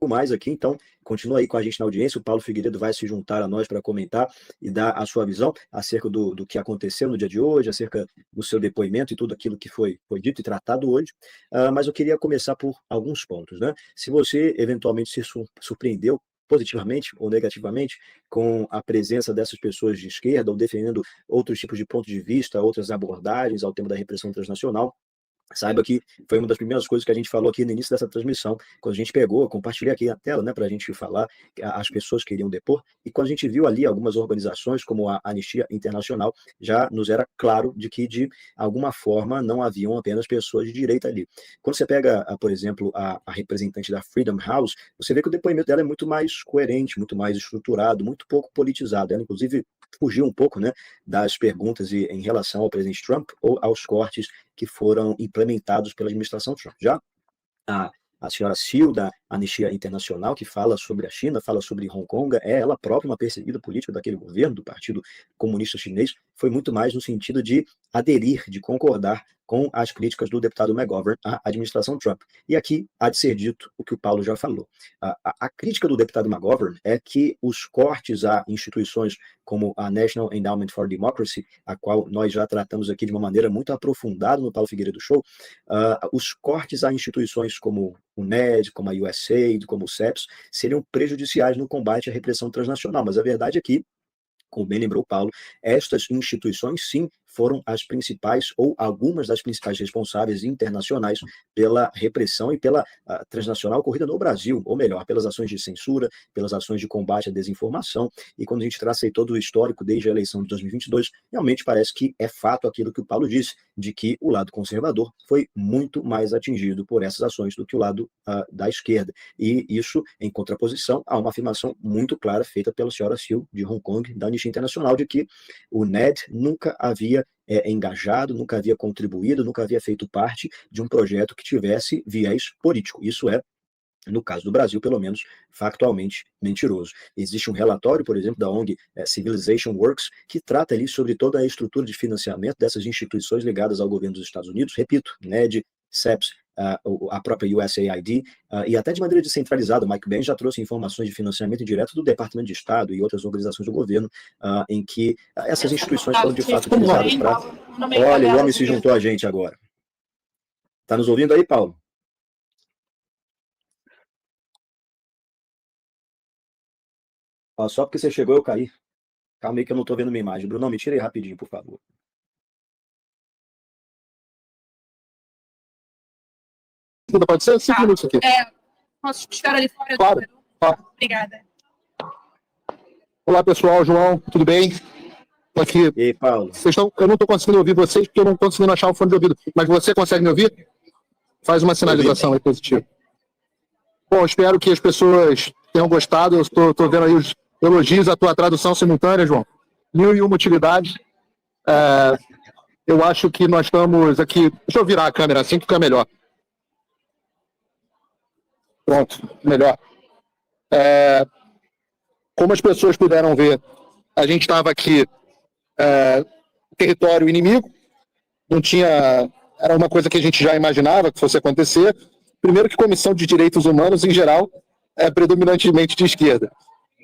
mais aqui, então continua aí com a gente na audiência. O Paulo Figueiredo vai se juntar a nós para comentar e dar a sua visão acerca do que aconteceu no dia de hoje, acerca do seu depoimento e tudo aquilo que foi dito e tratado hoje. Mas eu queria começar por alguns pontos, né? Se você eventualmente se surpreendeu positivamente ou negativamente com a presença dessas pessoas de esquerda ou defendendo outros tipos de pontos de vista, outras abordagens ao tema da repressão transnacional, saiba que foi uma das primeiras coisas que a gente falou aqui no início dessa transmissão, quando a gente pegou, compartilhei aqui a tela, né, para a gente falar que as pessoas queriam depor, e quando a gente viu ali algumas organizações, como a Anistia Internacional, já nos era claro de que, de alguma forma, não haviam apenas pessoas de direita ali. Quando você pega, por exemplo, a representante da Freedom House, você vê que o depoimento dela é muito mais coerente, muito mais estruturado, muito pouco politizado. Ela, inclusive, fugiu um pouco, né, das perguntas em relação ao presidente Trump ou aos cortes que foram implementados pela administração Trump. Já a senhora Sil, da Anistia Internacional, que fala sobre a China, fala sobre Hong Kong, é ela própria uma perseguida política daquele governo, do Partido Comunista Chinês, foi muito mais no sentido de aderir, de concordar com as críticas do deputado McGovern à administração Trump. E aqui há de ser dito o que o Paulo já falou. A crítica do deputado McGovern é que os cortes a instituições como a National Endowment for Democracy, a qual nós já tratamos aqui de uma maneira muito aprofundada no Paulo Figueiredo Show, os cortes a instituições como o NED, como a USAID, como o CEPS, seriam prejudiciais no combate à repressão transnacional. Mas a verdade é que, como bem lembrou o Paulo, estas instituições, sim, foram as principais, ou algumas das principais responsáveis internacionais pela repressão e pela transnacional ocorrida no Brasil, ou melhor, pelas ações de censura, pelas ações de combate à desinformação, e quando a gente traça aí todo o histórico desde a eleição de 2022, realmente parece que é fato aquilo que o Paulo disse, de que o lado conservador foi muito mais atingido por essas ações do que o lado da esquerda, e isso em contraposição a uma afirmação muito clara feita pela senhora Sil, de Hong Kong, da Anistia Internacional, de que o NED nunca havia engajado, nunca havia contribuído, nunca havia feito parte de um projeto que tivesse viés político. Isso é, no caso do Brasil, pelo menos, factualmente mentiroso. Existe um relatório, por exemplo, da ONG Civilization Works, que trata ali sobre toda a estrutura de financiamento dessas instituições ligadas ao governo dos Estados Unidos, repito, NED, CEPS, a própria USAID, e até de maneira descentralizada. O Mike Ben já trouxe informações de financiamento direto do Departamento de Estado e outras organizações do governo, em que essas instituições foram de fato utilizadas para... Olha, o homem se juntou a gente agora. Está nos ouvindo aí, Paulo? Só porque você chegou eu caí. Calma aí que eu não estou vendo minha imagem. Bruno, me tira aí rapidinho, por favor. Pode ser 5 minutos aqui. Posso te esperar ali fora? Claro. Obrigada. Olá, pessoal. João, tudo bem? Tô aqui. E aí, Paulo? Eu não estou conseguindo ouvir vocês porque eu não estou conseguindo achar o fone de ouvido. Mas você consegue me ouvir? Faz uma sinalização aí positiva. Bom, espero que as pessoas tenham gostado. Eu estou vendo aí os elogios à tua tradução simultânea, João. 1001 utilidades. Eu acho que nós estamos aqui... Deixa eu virar a câmera assim que fica melhor. Pronto, melhor. Como as pessoas puderam ver, a gente estava aqui território inimigo, não tinha... Era uma coisa que a gente já imaginava que fosse acontecer. Primeiro que comissão de direitos humanos, em geral, é predominantemente de esquerda.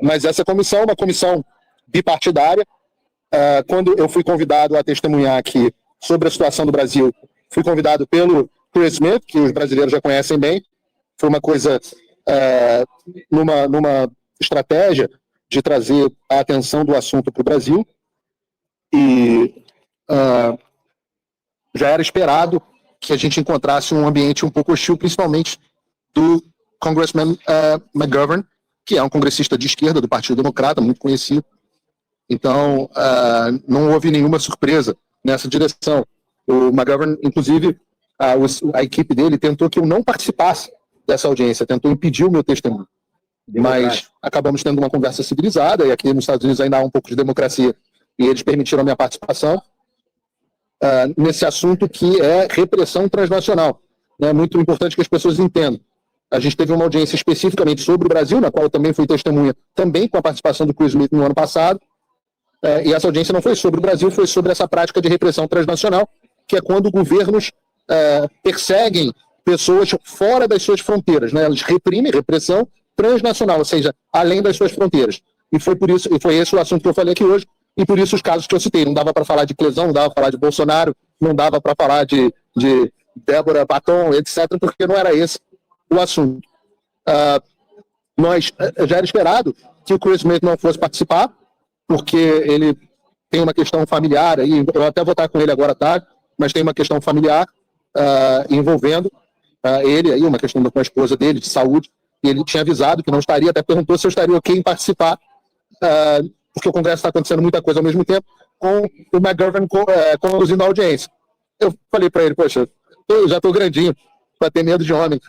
Mas essa comissão é uma comissão bipartidária. Quando eu fui convidado a testemunhar aqui sobre a situação do Brasil, fui convidado pelo Chris Smith, que os brasileiros já conhecem bem. Foi uma coisa, numa estratégia de trazer a atenção do assunto para o Brasil. E já era esperado que a gente encontrasse um ambiente um pouco hostil, principalmente do Congressman McGovern, que é um congressista de esquerda do Partido Democrata, muito conhecido. Então, não houve nenhuma surpresa nessa direção. O McGovern, inclusive, a equipe dele tentou que eu não participasse dessa audiência, tentou impedir o meu testemunho. Mas acabamos tendo uma conversa civilizada, e aqui nos Estados Unidos ainda há um pouco de democracia, e eles permitiram a minha participação nesse assunto que é repressão transnacional. É muito importante que as pessoas entendam. A gente teve uma audiência especificamente sobre o Brasil, na qual eu também fui testemunha, também com a participação do Chris Smith no ano passado, e essa audiência não foi sobre o Brasil, foi sobre essa prática de repressão transnacional, que é quando governos perseguem pessoas fora das suas fronteiras, né? Eles reprimem, repressão, transnacional, ou seja, além das suas fronteiras. E foi esse o assunto que eu falei aqui hoje, e por isso os casos que eu citei. Não dava para falar de Clesão, não dava para falar de Bolsonaro, não dava para falar de Débora Baton, etc., porque não era esse o assunto. Já era esperado que o Chris Smith não fosse participar, porque ele tem uma questão familiar, aí, eu até vou estar com ele agora à tarde, mas tem uma questão familiar envolvendo ele, aí, uma questão com a esposa dele, de saúde, e ele tinha avisado que não estaria, até perguntou se eu estaria ok em participar, porque o Congresso está acontecendo muita coisa ao mesmo tempo, com o McGovern conduzindo a audiência. Eu falei para ele, poxa, eu já estou grandinho para ter medo de homem.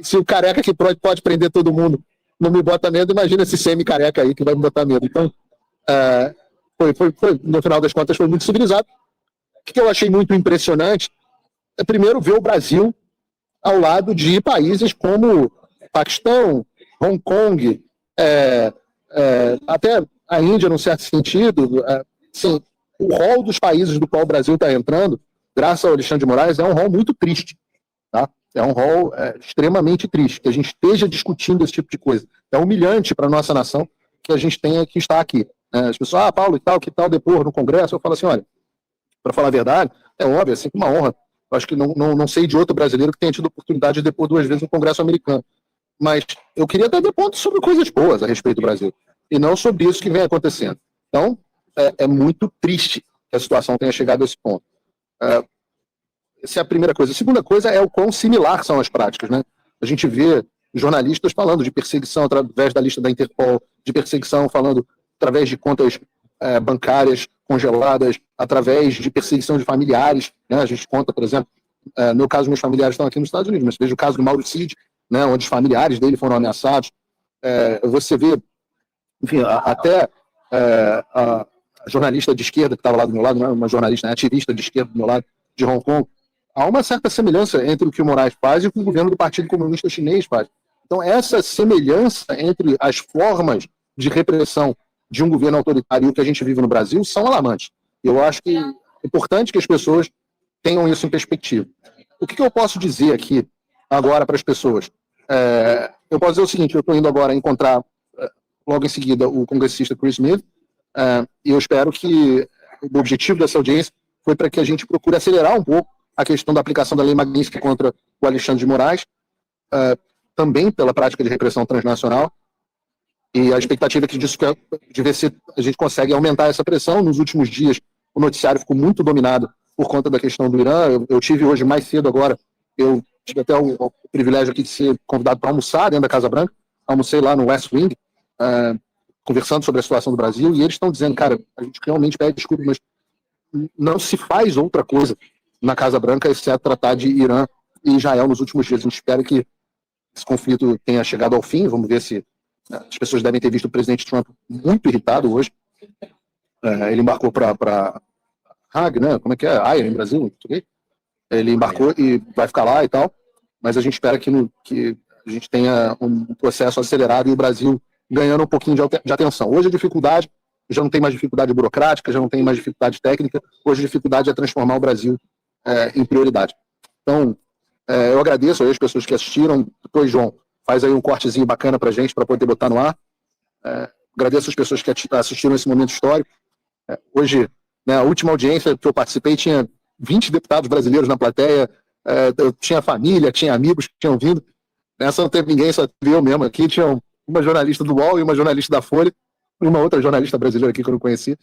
Se o careca que pode prender todo mundo não me bota medo, imagina esse semi-careca aí que vai me botar medo. Então, no final das contas, foi muito civilizado. O que eu achei muito impressionante é, primeiro, ver o Brasil ao lado de países como Paquistão, Hong Kong, até a Índia, num certo sentido. Assim, o rol dos países do qual o Brasil está entrando, graças ao Alexandre de Moraes, é um rol muito triste. Tá? É um rol extremamente triste, que a gente esteja discutindo esse tipo de coisa. É humilhante para a nossa nação que a gente tenha que estar aqui. As pessoas, Paulo, e tal, que tal depor no Congresso? Eu falo assim, olha, para falar a verdade, é óbvio, é sempre uma honra. Eu acho que não sei de outro brasileiro que tenha tido a oportunidade de depor 2 vezes no Congresso americano. Mas eu queria até depor sobre coisas boas a respeito do Brasil, e não sobre isso que vem acontecendo. Então, é muito triste que a situação tenha chegado a esse ponto. Essa é a primeira coisa. A segunda coisa é o quão similar são as práticas, né? A gente vê jornalistas falando de perseguição através da lista da Interpol, de perseguição falando através de contas bancárias congeladas, através de perseguição de familiares, né? A gente conta, por exemplo, no meu caso, meus familiares estão aqui nos Estados Unidos, mas veja o caso do Mauro Cid, né, onde os familiares dele foram ameaçados. Você vê, enfim, até a jornalista de esquerda que estava lá do meu lado, não é uma jornalista, né, ativista de esquerda do meu lado, de Hong Kong. Há uma certa semelhança entre o que o Moraes faz e o que o governo do Partido Comunista Chinês faz. Então, essa semelhança entre as formas de repressão de um governo autoritário e o que a gente vive no Brasil são alarmantes. Eu acho que é importante que as pessoas tenham isso em perspectiva. O que eu posso dizer aqui agora para as pessoas? Eu posso dizer o seguinte, eu estou indo agora encontrar logo em seguida o congressista Chris Smith, e eu espero que o objetivo dessa audiência foi para que a gente procure acelerar um pouco a questão da aplicação da lei Magnitsky contra o Alexandre de Moraes, também pela prática de repressão transnacional, e a expectativa é que disso de ver se a gente consegue aumentar essa pressão. Nos últimos dias, o noticiário ficou muito dominado por conta da questão do Irã. Eu tive hoje, mais cedo agora, eu tive até o privilégio aqui de ser convidado para almoçar dentro da Casa Branca. Almocei lá no West Wing, conversando sobre a situação do Brasil, e eles estão dizendo, cara, a gente realmente pede desculpa, mas não se faz outra coisa na Casa Branca, exceto tratar de Irã e Israel nos últimos dias. A gente espera que esse conflito tenha chegado ao fim. Vamos ver se as pessoas devem ter visto o presidente Trump muito irritado hoje. Ele embarcou para Hague, né? Como é que é? Haia, em Brasil, em português. Ele embarcou e vai ficar lá e tal, mas a gente espera que a gente tenha um processo acelerado e o Brasil ganhando um pouquinho de atenção. Hoje a dificuldade já não tem mais dificuldade burocrática, já não tem mais dificuldade técnica, hoje a dificuldade é transformar o Brasil em prioridade. Então, eu agradeço aí as pessoas que assistiram. Depois, João, faz aí um cortezinho bacana pra gente, para poder botar no ar. Agradeço as pessoas que assistiram esse momento histórico. Hoje, né, a última audiência que eu participei, tinha 20 deputados brasileiros na plateia, eu tinha família, tinha amigos que tinham vindo. Nessa não teve ninguém, só teve eu mesmo aqui. Tinha uma jornalista do UOL e uma jornalista da Folha, e uma outra jornalista brasileira aqui que eu não conhecia.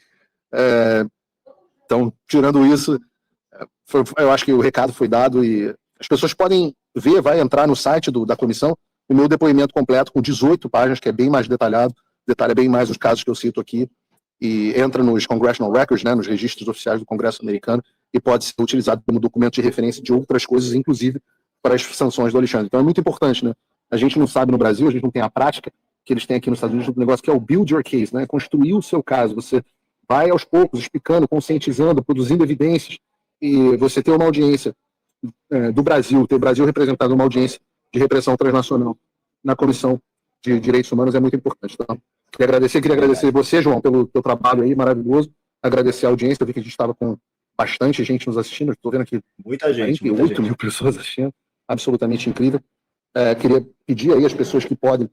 Então, tirando isso, eu acho que o recado foi dado e as pessoas podem ver, vai entrar no site da comissão, o meu depoimento completo com 18 páginas, que é bem mais detalhado, detalha bem mais os casos que eu cito aqui, e entra nos Congressional Records, né, nos registros oficiais do Congresso americano, e pode ser utilizado como documento de referência de outras coisas, inclusive para as sanções do Alexandre. Então é muito importante, né? A gente não sabe no Brasil, a gente não tem a prática que eles têm aqui nos Estados Unidos, um negócio que é o build your case, né? Construir o seu caso. Você vai aos poucos, explicando, conscientizando, produzindo evidências, e você ter uma audiência do Brasil, ter o Brasil representado numa audiência de repressão transnacional na Comissão de Direitos Humanos é muito importante. Então, queria agradecer você, João, pelo teu trabalho aí maravilhoso, agradecer a audiência. Eu vi que a gente estava com bastante gente nos assistindo, estou vendo aqui muita gente, 48 mil pessoas assistindo, absolutamente incrível. Queria pedir aí às pessoas que podem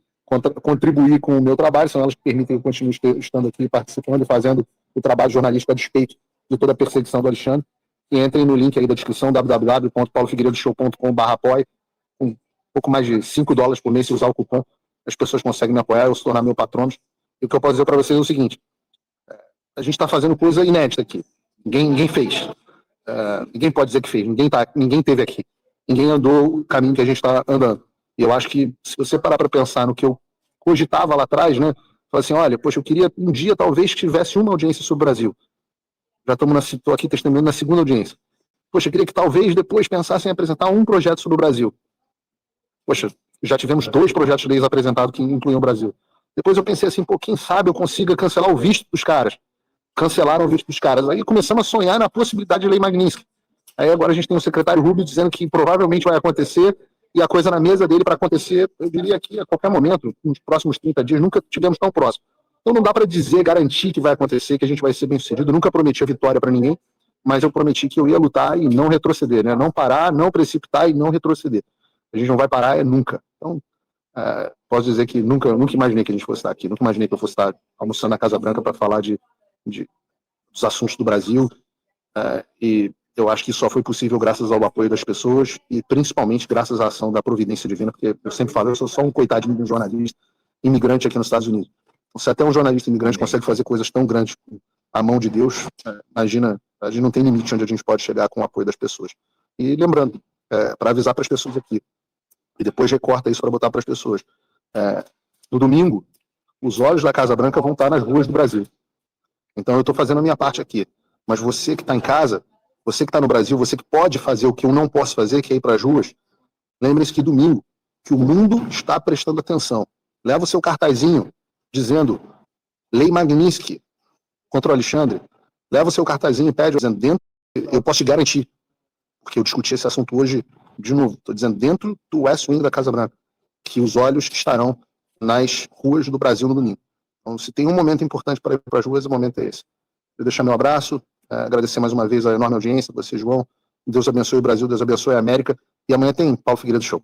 contribuir com o meu trabalho, são elas que permitem que eu continue estando aqui, participando e fazendo o trabalho jornalístico a despeito de toda a perseguição do Alexandre. E entrem no link aí da descrição, www.paulofigueiredoshow.com/apoie, com um pouco mais de $5 por mês, se usar o cupom, as pessoas conseguem me apoiar ou se tornar meu patrono. E o que eu posso dizer para vocês é o seguinte: a gente está fazendo coisa inédita aqui. Ninguém fez. Ninguém pode dizer que fez. Ninguém teve aqui. Ninguém andou o caminho que a gente está andando. E eu acho que, se você parar para pensar no que eu cogitava lá atrás, né? Falar assim, olha, poxa, eu queria um dia talvez que tivesse uma audiência sobre o Brasil. Já estou aqui testemunhando na segunda audiência. Poxa, eu queria que talvez depois pensassem em apresentar um projeto sobre o Brasil. Poxa, já tivemos 2 projetos de leis apresentados que incluíam o Brasil. Depois eu pensei assim, pô, quem sabe eu consiga cancelar o visto dos caras. Cancelaram o visto dos caras. Aí começamos a sonhar na possibilidade de lei Magnitsky. Aí agora a gente tem o secretário Rubio dizendo que provavelmente vai acontecer, e a coisa na mesa dele para acontecer, eu diria que a qualquer momento, nos próximos 30 dias, nunca tivemos tão próximo. Então não dá para dizer, garantir que vai acontecer, que a gente vai ser bem sucedido. Nunca prometi a vitória para ninguém, mas eu prometi que eu ia lutar e não retroceder, né? Não parar, não precipitar e não retroceder. A gente não vai parar nunca. Então, posso dizer que nunca imaginei que a gente fosse estar aqui, nunca imaginei que eu fosse estar almoçando na Casa Branca para falar dos assuntos do Brasil, e eu acho que só foi possível graças ao apoio das pessoas e principalmente graças à ação da providência divina, porque eu sempre falo, eu sou só um coitadinho de um jornalista imigrante aqui nos Estados Unidos. Se até um jornalista imigrante consegue fazer coisas tão grandes com a mão de Deus, imagina, a gente não tem limite onde a gente pode chegar com o apoio das pessoas. E lembrando, para avisar para as pessoas aqui, e depois recorta isso para botar para as pessoas, no domingo, os olhos da Casa Branca vão estar nas ruas do Brasil. Então eu estou fazendo a minha parte aqui, mas você que está em casa, você que está no Brasil, você que pode fazer o que eu não posso fazer, que é ir para as ruas, lembre-se que domingo, que o mundo está prestando atenção. Leva o seu cartazinho dizendo Lei Magnitsky contra o Alexandre. Leva o seu cartazinho e pede, dizendo, dentro, eu posso te garantir, porque eu discuti esse assunto hoje de novo, estou dizendo dentro do West Wing da Casa Branca, que os olhos estarão nas ruas do Brasil no domingo. Então, se tem um momento importante para ir para as ruas, o momento é esse. Eu deixar meu abraço, agradecer mais uma vez a enorme audiência, você, João. Deus abençoe o Brasil, Deus abençoe a América. E amanhã tem Paulo Figueiredo Show.